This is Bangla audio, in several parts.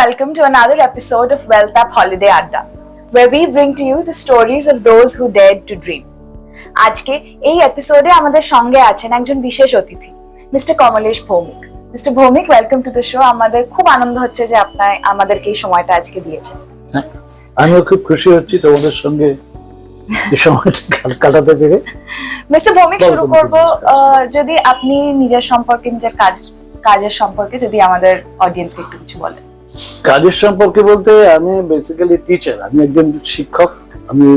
welcome to another episode of Wealth Up Holiday Adda, where we bring to you the stories of those who dared to dream. আজকে এই এপিসোডে আমাদের সঙ্গে আছেন একজন বিশেষ অতিথি, mister Kamlesh Bhowmik. Mister Bhowmik, welcome to the show. আমাদের খুব আনন্দ হচ্ছে যে আপনি আমাদেরকে এই সময়টা আজকে দিয়েছেন। আমিও খুব খুশি হচ্ছি তোমাদের সঙ্গে এই সময়টা কাটাতে পেরে। মিস্টার ভৌমিক, শুরু করব যদি আপনি নিজের সম্পর্কে, নিজের কাজের সম্পর্কে যদি আমাদের অডিয়েন্সকে একটু কিছু বলেন। কাজের সম্পর্কে বলতে আমি বেসিক্যালি টিচার, আমি একজন শিক্ষক। আমি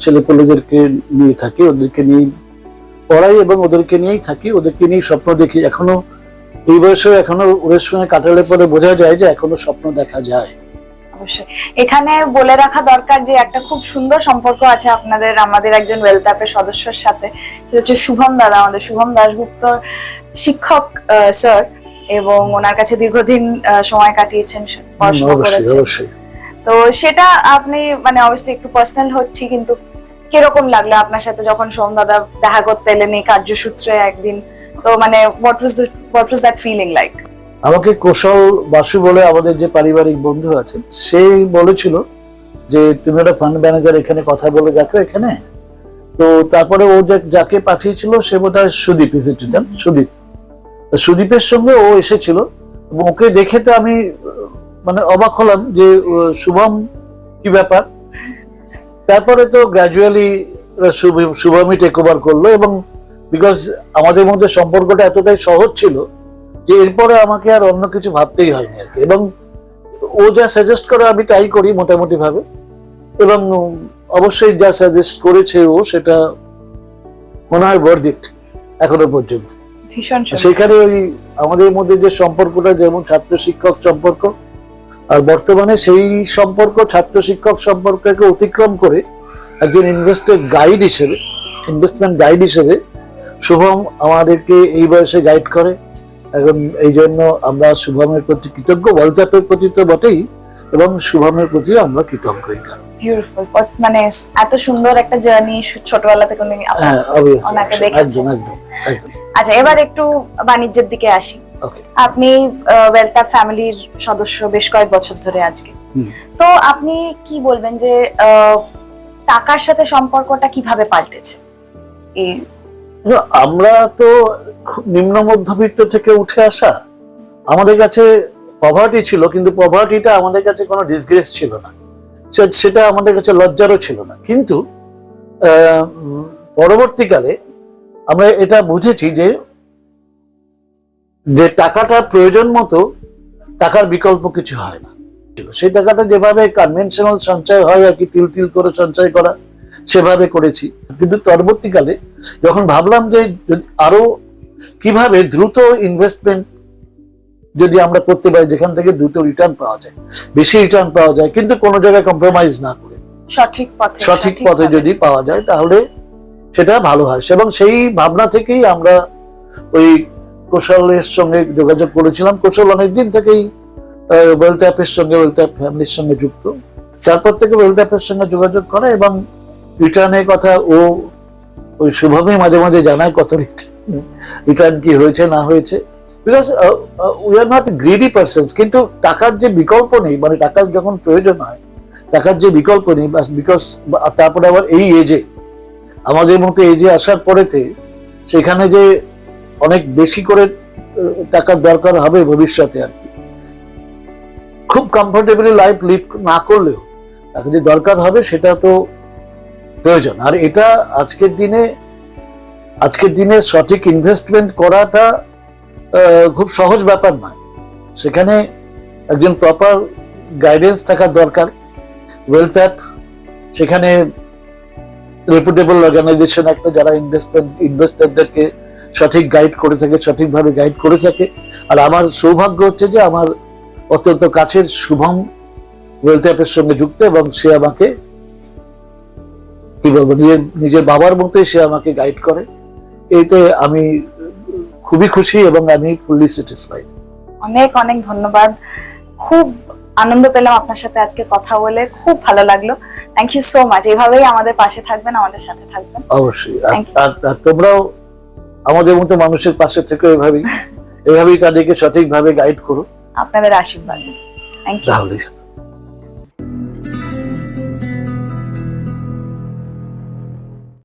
ছেলে পেলেদেরকে নিয়ে থাকি, ওদেরকে নিয়ে পড়াই এবং ওদেরকে নিয়েই থাকি, ওদেরকে নিয়ে স্বপ্ন দেখি। এখনো এই বয়সে এখনো ওদের সঙ্গে কাটালে পরে বোঝা যায় যে এখনো স্বপ্ন দেখা যায়। অবশ্যই এখানে বলে রাখা দরকার যে একটা খুব সুন্দর সম্পর্ক আছে আপনাদের আমাদের একজন ওয়েলথ অ্যাপের সদস্যর সাথে, সেটা হচ্ছে শুভম দাদা, আমাদের শুভম দাশগুপ্ত শিক্ষক স্যার, এবং ওনার কাছে দীর্ঘদিন সময় কাটিয়েছেন, পড়াশোনা করেছেন। তো সেটা আপনি মানে অবশ্যই একটু পার্সোনাল হচ্ছে, কিন্তু কিরকম লাগলো আপনার সাথে যখন শুভম দাদা দেখা করতে এলেন এই কার্যসূত্রে একদিন? তো মানে what was that feeling like? আমাকে কৌশল বাসু বলে আমাদের যে পারিবারিক বন্ধু আছে, সেই বলেছিল যে তুমি একটা ফান্ড ম্যানেজার, এখানে কথা বলে দেখো এখানে। তো তারপরে ও যাকে পাঠিয়েছিল সে বোধহয় সুদীপ, সুদীপের সঙ্গে ও এসেছিল এবং ওকে দেখে তো আমি মানে অবাক হলাম যে শুভম কি ব্যাপার। তারপরে তো গ্র্যাজুয়ালি শুভমই টেক ওভার করলো, এবং বিকজ আমাদের মধ্যে সম্পর্কটা এতটাই সহজ ছিল যে এরপরে আমাকে আর অন্য কিছু ভাবতেই হয়নি আর কি। এবং ও যা সাজেস্ট করে আমি তাই করি মোটামুটি ভাবে, এবং অবশ্যই যা সাজেস্ট করেছে ও সেটা মনে হয় বর্জিত এখনো পর্যন্ত। সেখানে ওই আমাদের মধ্যে যে সম্পর্কটা, যেমন ছাত্র শিক্ষক সম্পর্ক, আর বর্তমানে সেই সম্পর্ক ছাত্র শিক্ষক সম্পর্ককে অতিক্রম করে একজন ইনভেস্টমেন্ট গাইড হিসেবে শুভম আমাদেরকে এই বয়সে গাইড করে। এখন এই জন্য আমরা শুভমের প্রতি কৃতজ্ঞ, ওয়েলথ অ্যাপের প্রতি তো বটেই, এবং শুভমের প্রতি আমরা কৃতজ্ঞ। বিউটিফুল, মানে এত সুন্দর একটা জার্নি ছোটবেলা থেকে ওনাকে দেখেছি। আচ্ছা, এবার একটু বাণিজ্যের দিকে আসি। আপনি ওয়েলথ অ্যাপ ফ্যামিলির সদস্য বেশ কয়েক বছর ধরে আজকে। তো আপনি কি বলবেন যে টাকার সাথে সম্পর্কটা কিভাবে পাল্টেছে? আমরা তো নিম্ন মধ্যবিত্ত থেকে উঠে আসা, আমাদের কাছে পভার্টি ছিল, কিন্তু পভার্টিটা আমাদের কাছে কোনো ডিসগ্রেস ছিল না, সেটা আমাদের কাছে লজ্জারও ছিল না। কিন্তু পরবর্তীকালে আমরা এটা বুঝেছি যে টাকাটা প্রয়োজন মতো, টাকার বিকল্প কিছু হয় না। সেই টাকাটা যেভাবে কনভেনশনাল সঞ্চয় হয় আর কি, তিল তিল করে সঞ্চয় করা, সেভাবে করেছি। কিন্তু পরবর্তীকালে যখন ভাবলাম যে আরো কিভাবে দ্রুত ইনভেস্টমেন্ট যদি আমরা করতে পারি, যেখান থেকে দ্রুত রিটার্ন পাওয়া যায়, বেশি রিটার্ন পাওয়া যায়, কিন্তু কোনো জায়গায় কম্প্রোমাইজ না করে সঠিক পথে যদি পাওয়া যায় তাহলে সেটা ভালো হয়। এবং সেই ভাবনা থেকেই আমরা ওই কৌশলের সঙ্গে যোগাযোগ করেছিলাম। কৌশল অনেকদিন থেকেই ওয়েলথ অ্যাপের সঙ্গে, ওয়েলথ অ্যাপ ফ্যামিলির সঙ্গে যুক্ত। তারপর থেকে ওয়েলথ অ্যাপের সঙ্গে যোগাযোগ করে, এবং রিটার্নের কথা ওই শুভমই মাঝে মাঝে জানায় কত রিটার্ন কি হয়েছে না হয়েছে। Because we are not greedy persons, কিন্তু টাকার যে বিকল্প নেই, মানে টাকার যখন প্রয়োজন হয় টাকার যে বিকল্প নেই, বিকজ তারপরে আবার এই এজে, আমাদের মতো এজে আসার পরেতে সেখানে যে অনেক বেশি করে টাকার দরকার হবে ভবিষ্যতে আর কি, খুব কমফোর্টেবলি লাইফ লিড না করলেও টাকা যে দরকার হবে সেটা তো প্রয়োজন। আর এটা আজকের দিনে সঠিক ইনভেস্টমেন্ট করাটা খুব সহজ ব্যাপার নয়। সেখানে একজন প্রপার গাইডেন্স থাকার দরকার। ওয়েলথ অ্যাপ সেখানে রেপুটেবল অর্গানাইজেশন একটা, যারা ইনভেস্টরদেরকে সঠিক গাইড করে থাকে, সঠিকভাবে গাইড করে থাকে। আর আমার সৌভাগ্য হচ্ছে যে আমার অত্যন্ত কাছের শুভম ওয়েলথ অ্যাপের সঙ্গে যুক্ত, এবং সে আমাকে কি বলবো, নিজের বাবার মতোই সে আমাকে গাইড করে। এইতে আমি খুবই খুশি এবং আমি ফুললি স্যাটিসফাইড। অনেক অনেক ধন্যবাদ, খুব আনন্দ পেলাম আপনার সাথে আজকে কথা বলে, খুব ভালো লাগলো। Thank you so much. এভাবেই আমাদের পাশে থাকবেন, আমাদের সাথে থাকবেন। অবশ্যই। আর তোমরাও আমাদের মতো মানুষের পাশে থেকে এভাবেই তাদেরকে সঠিকভাবে গাইড করো। আপনাদের আশীর্বাদ। থ্যাংক ইউ তাহলে